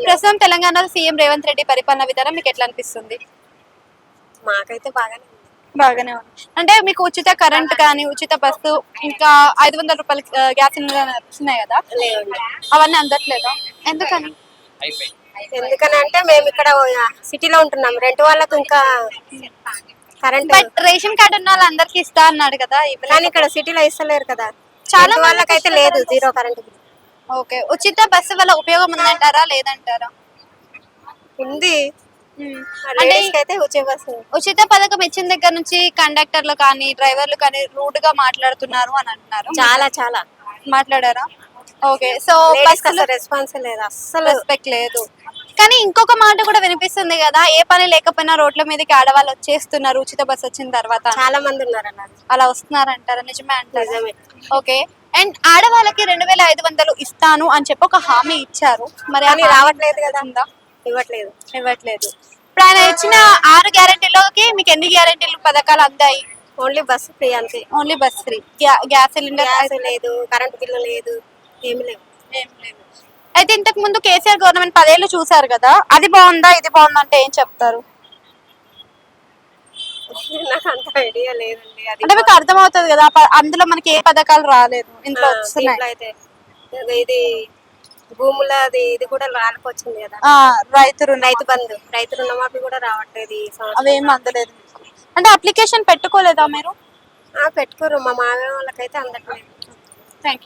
ప్రస్తుతం తెలంగాణలో సీఎం రేవంత్ రెడ్డి పరిపాలన విధానం మీకు ఎట్లా అనిపిస్తుంది? మాకైతే బాగానే ఉంది. బాగానే ఉంది. అంటే మీకు ఉచిత కరెంట్ కానీ, ఉచిత బస్సు, ఇంకా 500 రూపాయల గ్యాస్ సిలిండర్ వస్తున్నాయి కదా, లేవండి. అవన్నీ అందట్లేదా? ఎందుకని? ఎందుకనంటే మేము ఇక్కడ సిటీలో ఉంటున్నాం, రెంట్ వాళ్ళకు ఇంకా కరెంట్. బట్ రేషన్ కార్డు ఉన్న వాళ్ళందరికీ ఇస్తా అన్నాడు కదా, కానీ ఇక్కడ సిటీలో ఇస్తలేరు కదా, చాలా చాలా వాళ్ళకైతే లేదు, జీరో కరెంట్. ఓకే, ఉచిత బస్సు వల్ల ఉపయోగం ఉందంటారా లేదంటారా? ఉంది. అంటే లేడీస్ అయితే ఉచిత బస్సు. ఉచిత పథకం ఇచ్చిన దగ్గర నుంచి కండక్టర్లు కానీ డ్రైవర్లు కానీ రూడ్ గా మాట్లాడుతున్నారు అని అంటున్నారు. చాలా చాలా మాట్లాడారా? ఓకే, సో రెస్పాన్స్ లేదు, అస్సలు రెస్పెక్ట్ లేదు. కానీ ఇంకొక మాట కూడా వినిపిస్తుంది కదా, ఏ పని లేకపోయినా రోడ్ల మీదకి ఆడవాళ్ళు వచ్చేస్తున్నారు ఉచిత బస్సు వచ్చిన తర్వాత. చాలా మంది ఉన్నారు అన్నారు. అలా వస్తున్నారంటారా? నిజమే అంటారు? నిజమే. ఓకే, అండ్ ఆడవాళ్ళకి 2500 ఇస్తాను అని చెప్పి ఒక హామీ ఇచ్చారు, మరి కానీ రావట్లేదు కదా, ఉందా? ఇవ్వట్లేదు. ఇవ్వట్లేదు. ఇప్పుడు ఆయన ఇచ్చిన 6 గ్యారెంటీలోకి మీకు ఎన్ని గ్యారెంటీలు పథకాలు అందాయి? ఓన్లీ బస్సు ఫ్రీ అంతే. Only bus free, gas cylinder gas లేదు, కరెంట్ బిల్లు లేదు, ఏమి లేవు. ఏం లేదు. అయితే ఇంతకు ముందు కేసీఆర్ గవర్నమెంట్ 10 ఏళ్ళు చూసారు కదా, అది బాగుందా ఇది బాగుందా అంటే ఏం చెప్తారు? నాకు అంత ఐడియా లేదండి. అది అంటే మీకు అర్థమవుతుంది కదా, అందులో మనకి ఏ పథకాలు రాలేదు, ఇంట్లో వస్తున్నాయి. దీంట్లో అయితే ఇది భూముల ఇది కూడా రానికొచ్చింది కదా, రైతు రైతు రుణమాఫీ కూడా రావట్లేదు ఈ సంవత్సరం. అవేం అందలేదు. అంటే అప్లికేషన్ పెట్టుకోలేదా మీరు? పెట్టుకోరు, మా మామయ్య వాళ్ళకైతే అందట్లేదు. Thank you.